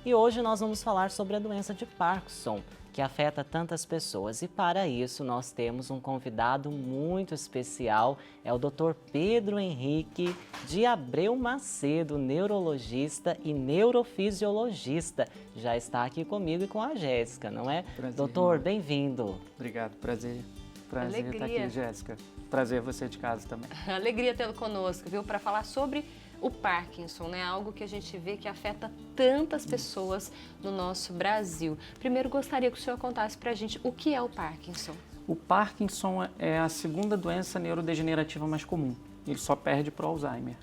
E hoje nós vamos falar sobre a doença de Parkinson, que afeta tantas pessoas. E para isso nós temos um convidado muito especial, é o Dr. Pedro Henrique de Abreu Macedo, neurologista e neurofisiologista. Já está aqui comigo e com a Jéssica, não é? Prazer, Doutor, bem-vindo. Obrigado, prazer. Prazer Alegria. estar aqui, Jéssica. Prazer você de casa também. Alegria tê-lo conosco, viu? Para falar sobre o Parkinson, né? Algo que a gente vê que afeta tantas pessoas no nosso Brasil. Primeiro, gostaria que o senhor contasse para a gente o que é o Parkinson. O Parkinson é a segunda doença neurodegenerativa mais comum. Ele só perde para o Alzheimer.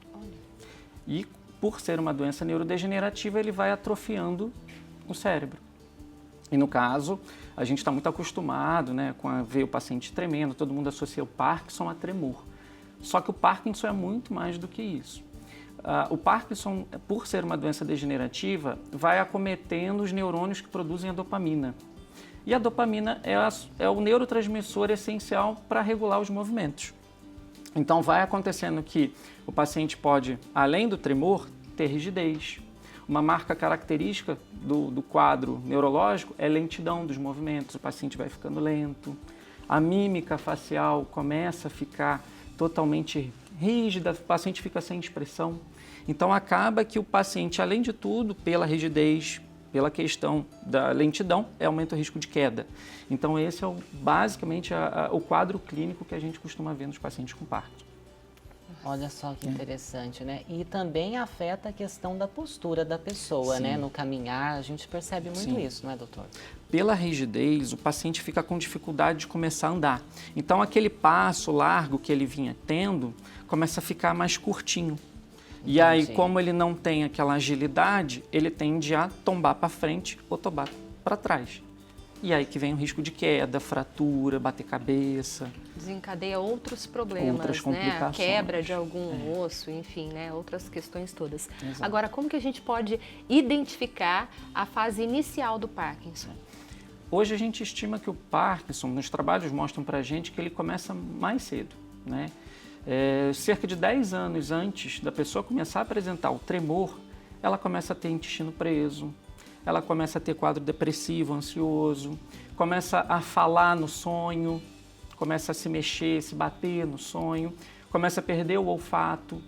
E, por ser uma doença neurodegenerativa, ele vai atrofiando o cérebro. E, no caso, a gente está muito acostumado, né, com a ver o paciente tremendo, todo mundo associa o Parkinson a tremor. Só que o Parkinson é muito mais do que isso. O Parkinson, por ser uma doença degenerativa, vai acometendo os neurônios que produzem a dopamina. E a dopamina é o neurotransmissor essencial para regular os movimentos. Então vai acontecendo que o paciente pode, além do tremor, ter rigidez. Uma marca característica do quadro neurológico é lentidão dos movimentos, o paciente vai ficando lento. A mímica facial começa a ficar totalmente rígida, o paciente fica sem expressão. Então acaba que o paciente, além de tudo, pela rigidez, pela questão da lentidão, aumenta o risco de queda. Então esse é basicamente o quadro clínico que a gente costuma ver nos pacientes com Parkinson. Olha só que interessante, né? E também afeta a questão da postura da pessoa, né? No caminhar, a gente percebe muito isso, não é, doutor? Pela rigidez, o paciente fica com dificuldade de começar a andar. Então aquele passo largo que ele vinha tendo, começa a ficar mais curtinho. E aí, como ele não tem aquela agilidade, ele tende a tombar para frente ou tombar para trás. E aí que vem o risco de queda, fratura, bater cabeça. Desencadeia outros problemas, outras complicações. né? A quebra de algum osso, enfim, né? Outras questões todas. Exato. Agora, como que a gente pode identificar a fase inicial do Parkinson? Hoje a gente estima que o Parkinson, nos trabalhos mostram para a gente que ele começa mais cedo, né? Cerca de 10 anos antes da pessoa começar a apresentar o tremor, ela começa a ter intestino preso, ela começa a ter quadro depressivo, ansioso, começa a falar no sonho, começa a se mexer, se bater no sonho, começa a perder o olfato,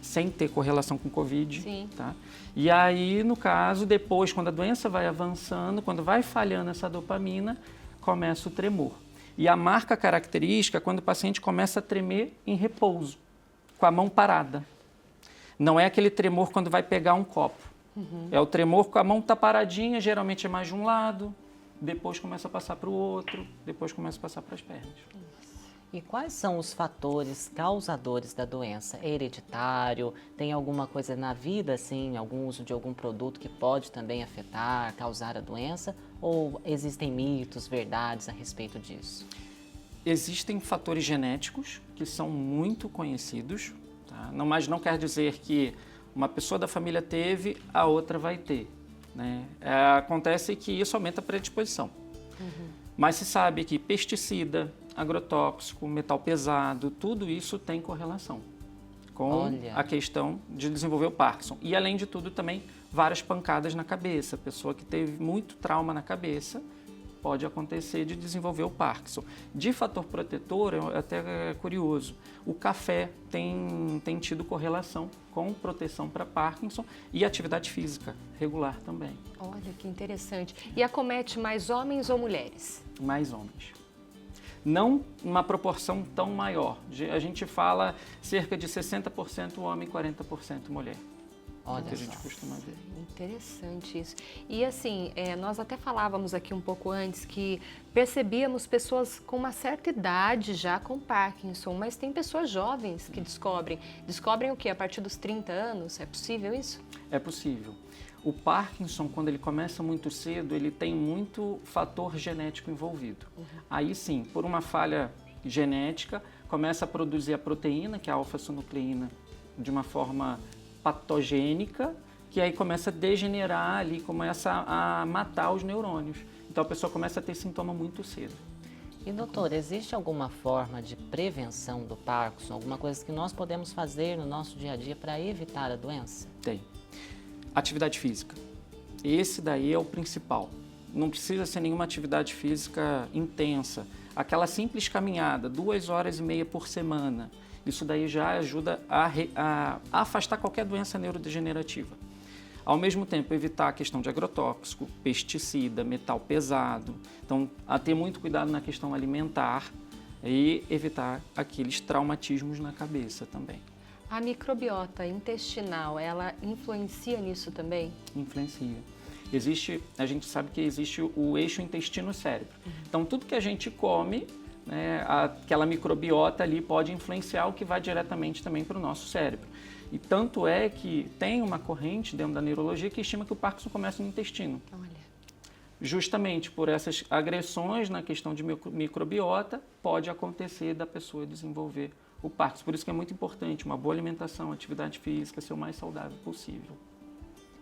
sem ter correlação com Covid. Sim. Tá? E aí, no caso, depois, quando a doença vai avançando, quando vai falhando essa dopamina, começa o tremor. E a marca característica é quando o paciente começa a tremer em repouso, com a mão parada. Não é aquele tremor quando vai pegar um copo. É o tremor com a mão tá paradinha, geralmente é mais de um lado, depois começa a passar para o outro, depois começa a passar para as pernas. E quais são os fatores causadores da doença? É hereditário? Tem alguma coisa na vida, assim, algum uso de algum produto que pode também afetar, causar a doença? Ou existem mitos, verdades a respeito disso? Existem fatores genéticos que são muito conhecidos, tá? Mas não quer dizer que uma pessoa da família teve, a outra vai ter, né? Acontece que isso aumenta a predisposição. Mas se sabe que pesticida, agrotóxico, metal pesado, tudo isso tem correlação com a questão de desenvolver o Parkinson. E, além de tudo, também várias pancadas na cabeça. A pessoa que teve muito trauma na cabeça pode acontecer de desenvolver o Parkinson. De fator protetor, é até curioso, o café tem tido correlação com proteção para Parkinson e atividade física regular também. Olha, que interessante. E acomete mais homens ou mulheres? Mais homens. Não uma proporção tão maior. A gente fala cerca de 60% homem e 40% mulher. Olha que a gente costuma ver. Interessante isso. E assim, nós até falávamos aqui um pouco antes que percebíamos pessoas com uma certa idade já com Parkinson, mas tem pessoas jovens que descobrem. Descobrem o quê? A partir dos 30 anos? É possível isso? É possível. O Parkinson, quando ele começa muito cedo, ele tem muito fator genético envolvido. Aí sim, por uma falha genética, começa a produzir a proteína, que é a alfa-sinucleína, de uma forma patogênica, que aí começa a degenerar ali, começa a matar os neurônios. Então a pessoa começa a ter sintoma muito cedo. E doutor, existe alguma forma de prevenção do Parkinson, alguma coisa que nós podemos fazer no nosso dia a dia para evitar a doença? Tem. Atividade física. Esse daí é o principal. Não precisa ser nenhuma atividade física intensa. Aquela simples caminhada, 2h30 por semana, isso daí já ajuda a afastar qualquer doença neurodegenerativa. Ao mesmo tempo, evitar a questão de agrotóxico, pesticida, metal pesado. Então, a ter muito cuidado na questão alimentar e evitar aqueles traumatismos na cabeça também. A microbiota intestinal, ela influencia nisso também? Influencia. A gente sabe que existe o eixo intestino-cérebro. Então, tudo que a gente come, né, aquela microbiota ali pode influenciar o que vai diretamente também para o nosso cérebro. E tanto é que tem uma corrente dentro da neurologia que estima que o Parkinson começa no intestino. Olha. Justamente por essas agressões na questão de microbiota, pode acontecer da pessoa desenvolver o Parkinson. Por isso que é muito importante uma boa alimentação, atividade física, ser o mais saudável possível.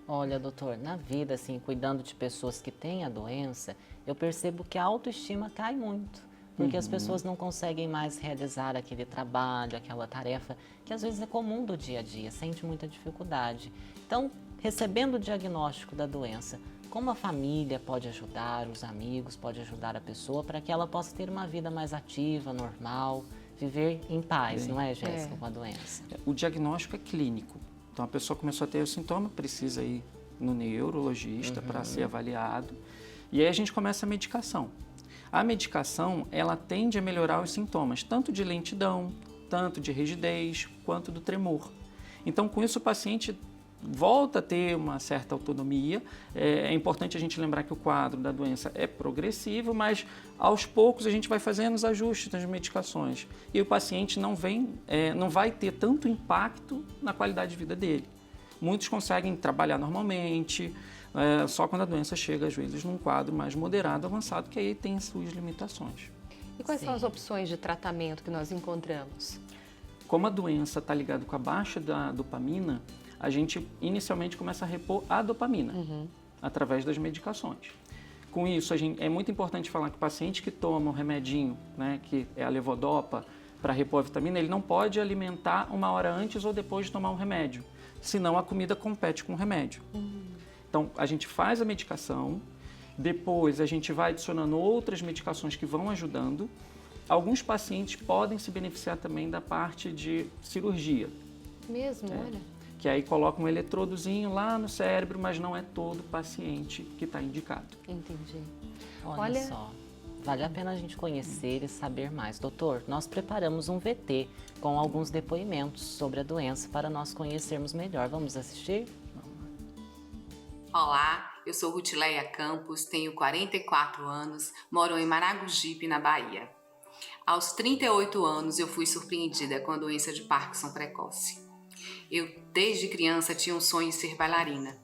Olha, doutor, na vida, assim, cuidando de pessoas que têm a doença, eu percebo que a autoestima cai muito. Porque as pessoas não conseguem mais realizar aquele trabalho, aquela tarefa que às vezes é comum do dia a dia, sente muita dificuldade. Então, recebendo o diagnóstico da doença, como a família pode ajudar, os amigos podem ajudar a pessoa para que ela possa ter uma vida mais ativa, normal, viver em paz, não é, Jéssica, com a doença? O diagnóstico é clínico. Então, a pessoa começou a ter o sintoma, precisa ir no neurologista para ser avaliado. E aí a gente começa a medicação. A medicação, ela tende a melhorar os sintomas, tanto de lentidão, tanto de rigidez, quanto do tremor. Então, com isso, o paciente volta a ter uma certa autonomia. É importante a gente lembrar que o quadro da doença é progressivo, mas aos poucos a gente vai fazendo os ajustes nas medicações. E o paciente não vai ter tanto impacto na qualidade de vida dele. Muitos conseguem trabalhar normalmente, só quando a doença chega, às vezes, num quadro mais moderado, avançado, que aí tem suas limitações. E quais são as opções de tratamento que nós encontramos? Como a doença está ligada com a baixa da dopamina, a gente inicialmente começa a repor a dopamina através das medicações. Com isso, é muito importante falar que o paciente que toma um remedinho, né, que é a levodopa, para repor a vitamina, ele não pode alimentar 1 hora antes ou depois de tomar um remédio, senão a comida compete com o remédio. Então, a gente faz a medicação, depois a gente vai adicionando outras medicações que vão ajudando. Alguns pacientes podem se beneficiar também da parte de cirurgia. Mesmo, olha. Que aí coloca um eletrodozinho lá no cérebro, mas não é todo paciente que está indicado. Entendi. Olha só, vale a pena a gente conhecer e saber mais. Doutor, nós preparamos um VT com alguns depoimentos sobre a doença para nós conhecermos melhor. Vamos assistir? Olá, eu sou Rutileia Campos, tenho 44 anos, moro em Maragogipe, na Bahia. Aos 38 anos eu fui surpreendida com a doença de Parkinson precoce. Eu, desde criança, tinha um sonho de ser bailarina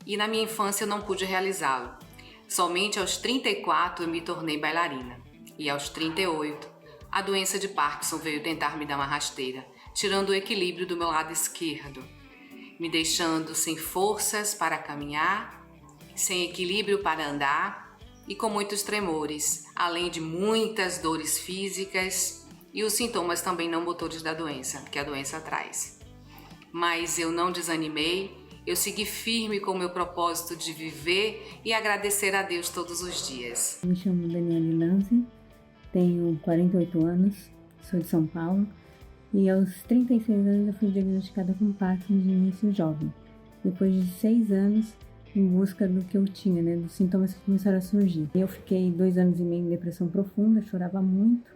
e na minha infância eu não pude realizá-lo. Somente aos 34 eu me tornei bailarina e aos 38 a doença de Parkinson veio tentar me dar uma rasteira, tirando o equilíbrio do meu lado esquerdo, me deixando sem forças para caminhar, sem equilíbrio para andar e com muitos tremores, além de muitas dores físicas e os sintomas também não motores da doença, que a doença traz. Mas eu não desanimei, eu segui firme com o meu propósito de viver e agradecer a Deus todos os dias. Me chamo Daniele Lanzi, tenho 48 anos, sou de São Paulo e aos 36 anos eu fui diagnosticada com Parkinson de início jovem. Depois de 6 anos em busca do que eu tinha, dos sintomas que começaram a surgir. Eu fiquei 2 anos e meio em depressão profunda, chorava muito,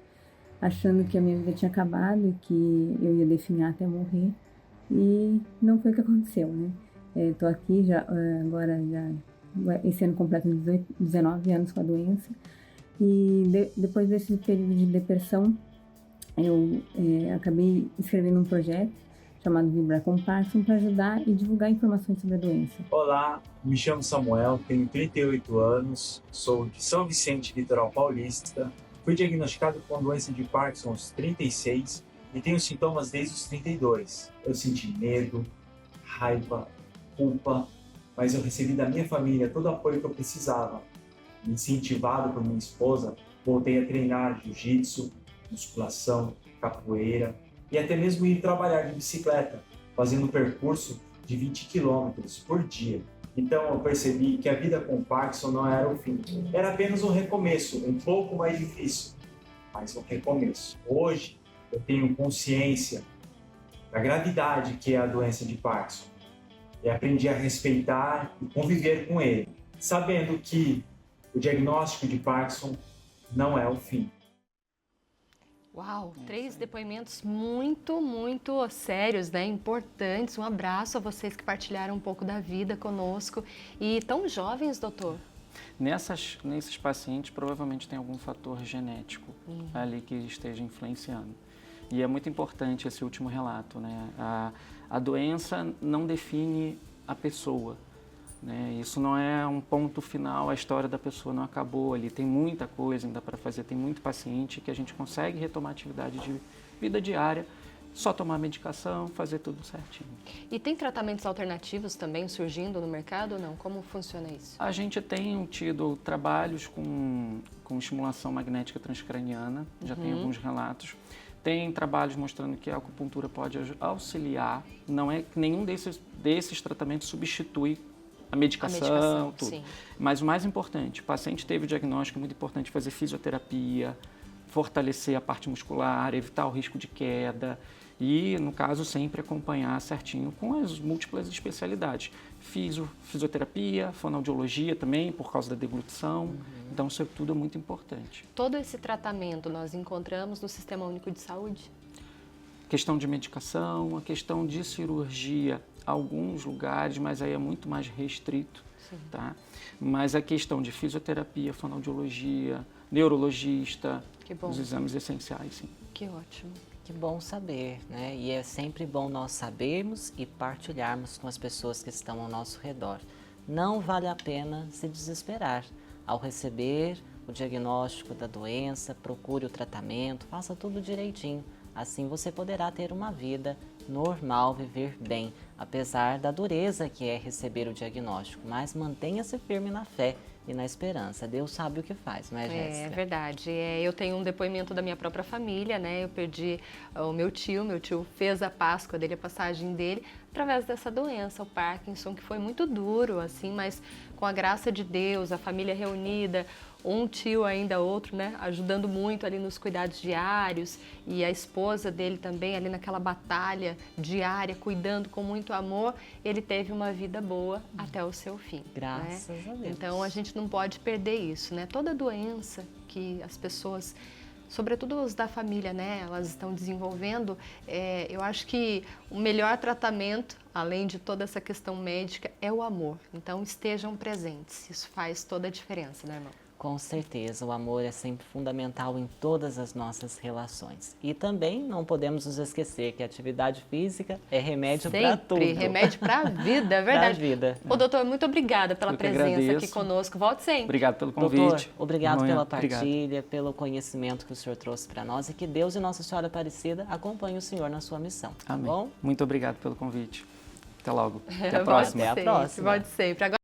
achando que a minha vida tinha acabado e que eu ia definhar até morrer. E não foi o que aconteceu, Tô aqui agora, esse ano completo 19 anos com a doença. E depois desse período de depressão, eu acabei escrevendo um projeto chamado Vibrar com Parkinson para ajudar e divulgar informações sobre a doença. Olá, me chamo Samuel, tenho 38 anos, sou de São Vicente, litoral paulista. Fui diagnosticado com a doença de Parkinson aos 36 e tenho sintomas desde os 32. Eu senti medo, raiva, culpa, mas eu recebi da minha família todo o apoio que eu precisava. Incentivado por minha esposa, voltei a treinar jiu-jitsu, musculação, capoeira e até mesmo ir trabalhar de bicicleta, fazendo um percurso de 20 km por dia. Então eu percebi que a vida com Parkinson não era o fim. Era apenas um recomeço, um pouco mais difícil, mas um recomeço. Hoje eu tenho consciência da gravidade que é a doença de Parkinson e aprendi a respeitar e conviver com ele, sabendo que o diagnóstico de Parkinson não é o fim. Uau, 3 depoimentos muito sérios, né? Importantes. Um abraço a vocês que partilharam um pouco da vida conosco. E tão jovens, doutor? Nesses pacientes, provavelmente tem algum fator genético ali que esteja influenciando. E é muito importante esse último relato, né? A doença não define a pessoa, né? Isso não é um ponto final, a história da pessoa não acabou ali. Tem muita coisa ainda para fazer, tem muito paciente que a gente consegue retomar a atividade de vida diária, só tomar medicação, fazer tudo certinho. E tem tratamentos alternativos também surgindo no mercado ou não? Como funciona isso? A gente tem tido trabalhos com estimulação magnética transcraniana, já tem alguns relatos. Tem trabalhos mostrando que a acupuntura pode auxiliar, não é que nenhum desses tratamentos substitui a medicação, tudo. Sim. Mas o mais importante, o paciente teve o diagnóstico, é muito importante fazer fisioterapia, fortalecer a parte muscular, evitar o risco de queda e, no caso, sempre acompanhar certinho com as múltiplas especialidades. Fisioterapia, fonoaudiologia também, por causa da deglutição. Então, isso tudo é muito importante. Todo esse tratamento nós encontramos no Sistema Único de Saúde? Questão de medicação, a questão de cirurgia, alguns lugares, mas aí é muito mais restrito, tá? Mas a questão de fisioterapia, fonoaudiologia, neurologista, os exames essenciais, sim. Que ótimo. Que bom saber, né? E é sempre bom nós sabermos e partilharmos com as pessoas que estão ao nosso redor. Não vale a pena se desesperar. Ao receber o diagnóstico da doença, procure o tratamento, faça tudo direitinho. Assim você poderá ter uma vida normal, viver bem, apesar da dureza que é receber o diagnóstico. Mas mantenha-se firme na fé e na esperança. Deus sabe o que faz, não é, Jéssica? É verdade. Eu tenho um depoimento da minha própria família, né? Eu perdi o meu tio fez a Páscoa dele, a passagem dele, através dessa doença, o Parkinson, que foi muito duro, assim, mas com a graça de Deus, a família reunida, um tio ainda, outro, né, ajudando muito ali nos cuidados diários e a esposa dele também ali naquela batalha diária, cuidando com muito amor, ele teve uma vida boa até o seu fim. Graças a Deus. Então a gente não pode perder isso, né? Toda doença que as pessoas, sobretudo os da família, né, elas estão desenvolvendo, eu acho que o melhor tratamento, além de toda essa questão médica, é o amor. Então estejam presentes, isso faz toda a diferença, né, irmão? Com certeza, o amor é sempre fundamental em todas as nossas relações. E também não podemos nos esquecer que a atividade física é remédio para tudo. Sempre, remédio para a vida, é verdade. Pra vida. Ô, doutor, muito obrigada pela presença aqui conosco. Volte sempre. Obrigado pelo convite. Doutor, obrigado pela partilha, Obrigado. pelo conhecimento que o senhor trouxe para nós e que Deus e Nossa Senhora Aparecida acompanhem o senhor na sua missão. Amém. Tá bom? Muito obrigado pelo convite. Até logo. Até a Volte próxima. Até a sempre, próxima. Volte sempre. Agora